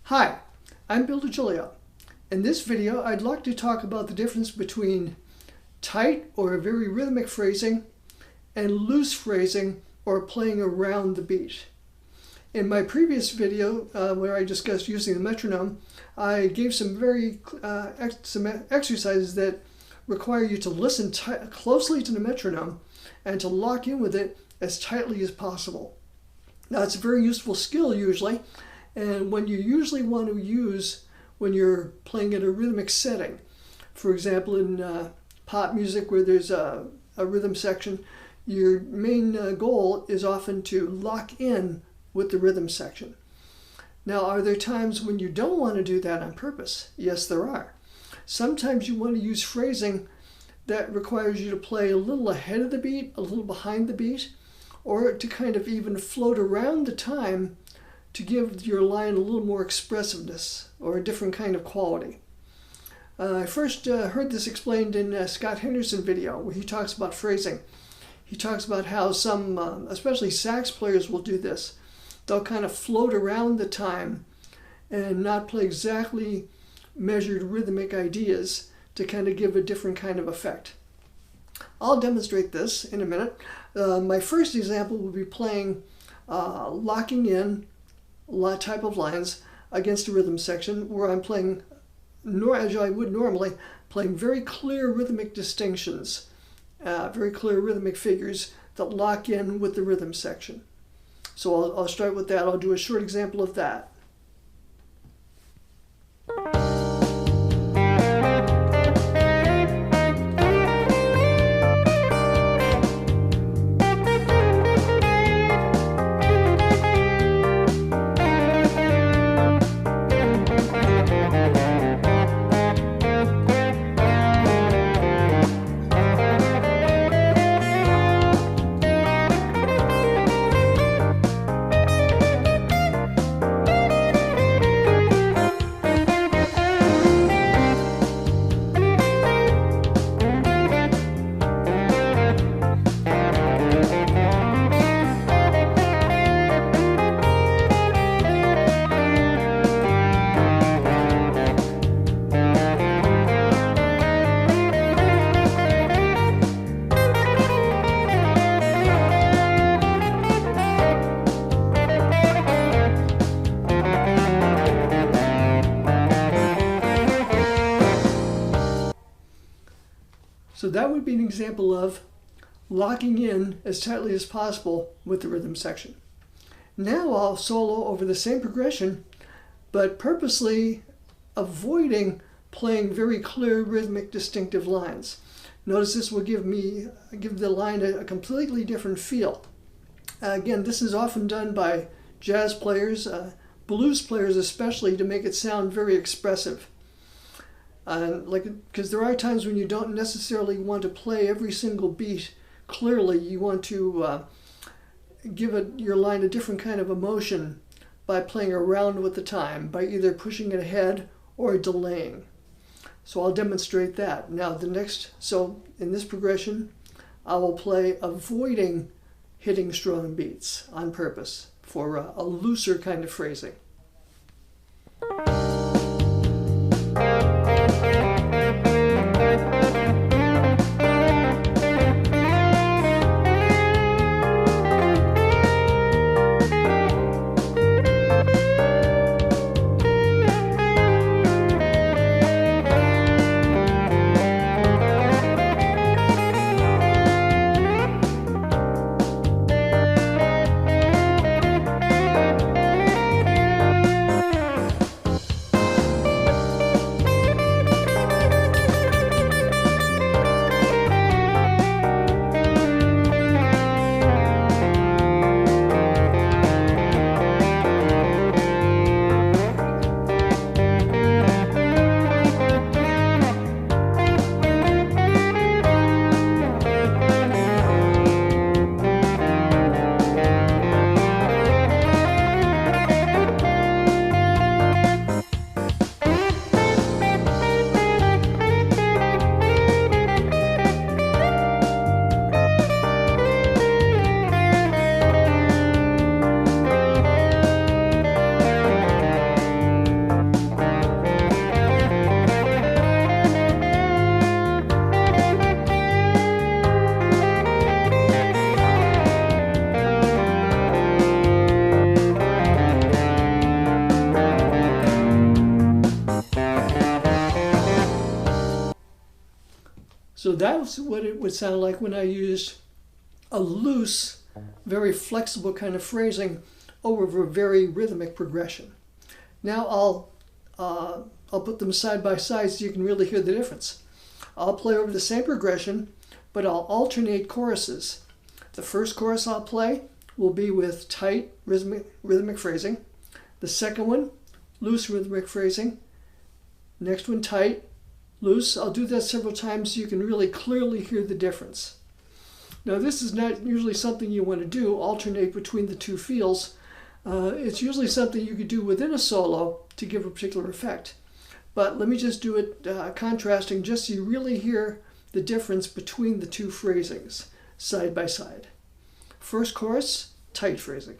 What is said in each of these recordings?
Hi, I'm Bill DeGiulio. In this video, I'd like to talk about the difference between tight or very rhythmic phrasing and loose phrasing or playing around the beat. In my previous video, where I discussed using the metronome, I gave some exercises that require you to listen closely to the metronome and to lock in with it as tightly as possible. Now, it's a very useful skill usually, and when you usually want to use when you're playing in a rhythmic setting. For example, in pop music where there's a rhythm section, your main goal is often to lock in with the rhythm section. Now, are there times when you don't want to do that on purpose? Yes, there are. Sometimes you want to use phrasing that requires you to play a little ahead of the beat, a little behind the beat, or to kind of even float around the time to give your line a little more expressiveness or a different kind of quality. I first heard this explained in a Scott Henderson video where he talks about phrasing. He talks about how some, especially sax players, will do this. They'll kind of float around the time and not play exactly measured rhythmic ideas to kind of give a different kind of effect. I'll demonstrate this in a minute. My first example will be playing locking in type of lines against a rhythm section where I'm playing, as I would normally, playing very clear rhythmic distinctions, very clear rhythmic figures that lock in with the rhythm section. So I'll start with that. I'll do a short example of that. So that would be an example of locking in as tightly as possible with the rhythm section. Now I'll solo over the same progression, but purposely avoiding playing very clear rhythmic distinctive lines. Notice this will give the line a completely different feel. Again, this is often done by jazz players, blues players especially, to make it sound very expressive. Because there are times when you don't necessarily want to play every single beat clearly. You want to give your line a different kind of emotion by playing around with the time, by either pushing it ahead or delaying. So I'll demonstrate that. Now so in this progression, I will play avoiding hitting strong beats on purpose for a looser kind of phrasing. So that's what it would sound like when I used a loose, very flexible kind of phrasing over a very rhythmic progression. Now I'll put them side by side so you can really hear the difference. I'll play over the same progression, but I'll alternate choruses. The first chorus I'll play will be with tight rhythmic phrasing. The second one, loose rhythmic phrasing. Next one, tight, loose. I'll do that several times so you can really clearly hear the difference. Now this is not usually something you want to do, alternate between the two feels. It's usually something you could do within a solo to give a particular effect. But let me just do it contrasting just so you really hear the difference between the two phrasings side by side. First chorus, tight phrasing.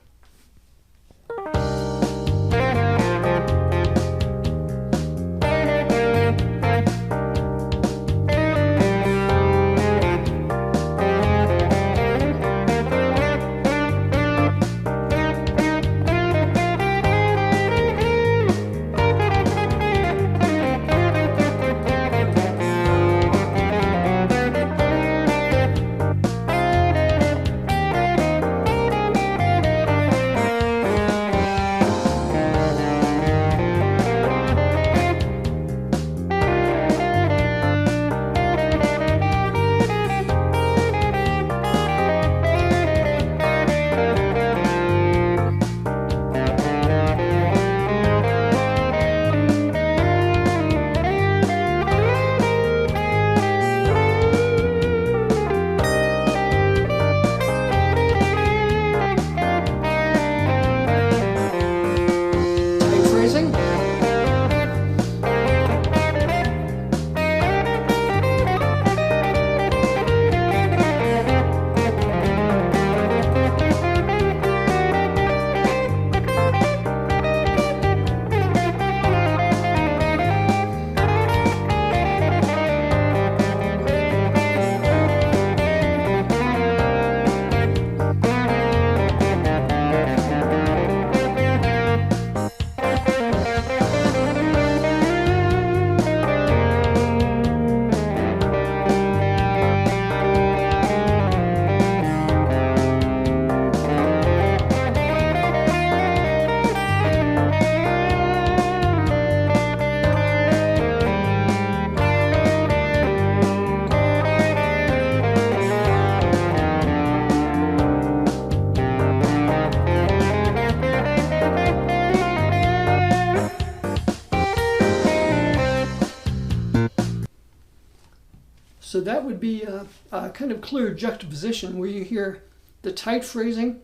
So that would be a kind of clear juxtaposition where you hear the tight phrasing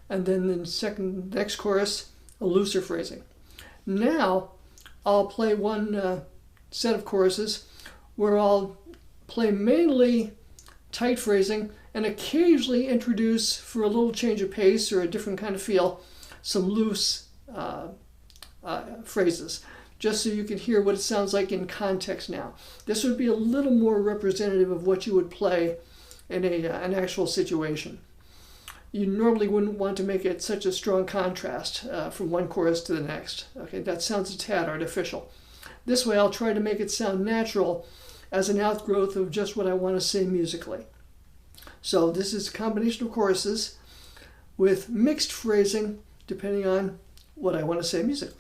and then the next chorus, a looser phrasing. Now I'll play one set of choruses where I'll play mainly tight phrasing and occasionally introduce, for a little change of pace or a different kind of feel, some loose phrases, just so you can hear what it sounds like in context now. This would be a little more representative of what you would play in an actual situation. You normally wouldn't want to make it such a strong contrast from one chorus to the next. Okay, that sounds a tad artificial. This way I'll try to make it sound natural as an outgrowth of just what I want to say musically. So this is a combination of choruses with mixed phrasing depending on what I want to say musically.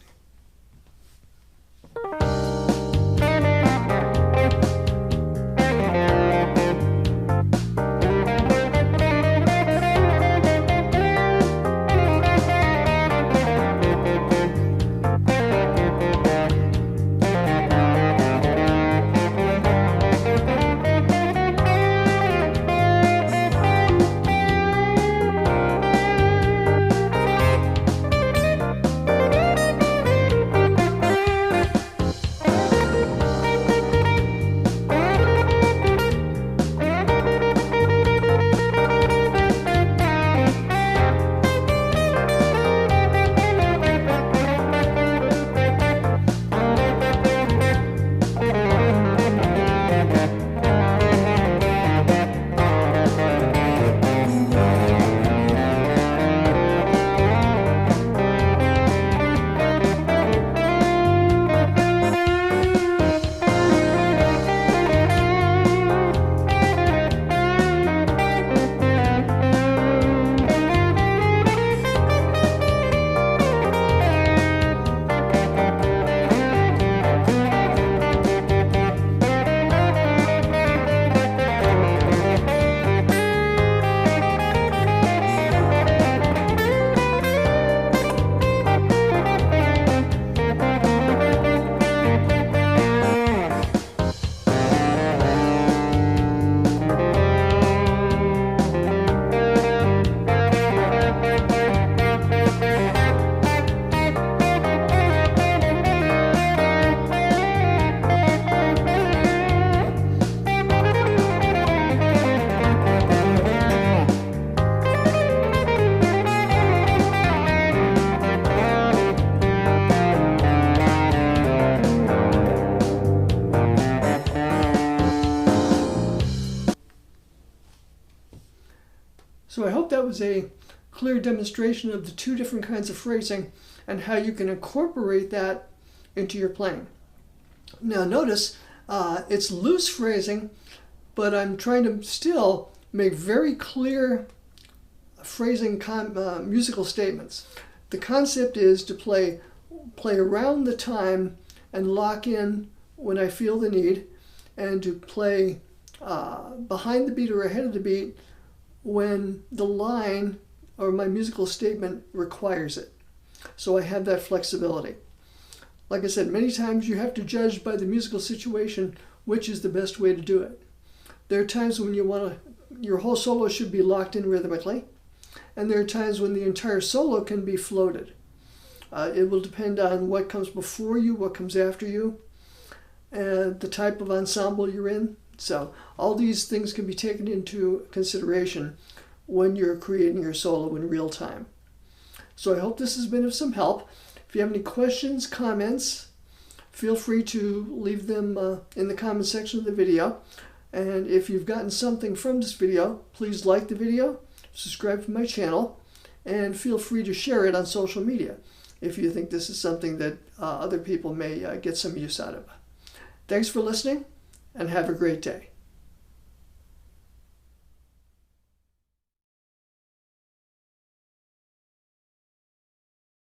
So I hope that was a clear demonstration of the two different kinds of phrasing and how you can incorporate that into your playing. Now notice it's loose phrasing, but I'm trying to still make very clear phrasing musical statements. The concept is to play around the time and lock in when I feel the need, and to play behind the beat or ahead of the beat when the line or my musical statement requires it. So I have that flexibility. Like I said, many times you have to judge by the musical situation which is the best way to do it. There are times when your whole solo should be locked in rhythmically, and there are times when the entire solo can be floated. It will depend on what comes before you, what comes after you, and the type of ensemble you're in. So all these things can be taken into consideration when you're creating your solo in real time. So I hope this has been of some help. If you have any questions, comments, feel free to leave them in the comment section of the video. And if you've gotten something from this video, please like the video, subscribe to my channel, and feel free to share it on social media if you think this is something that other people may get some use out of. Thanks for listening, and have a great day.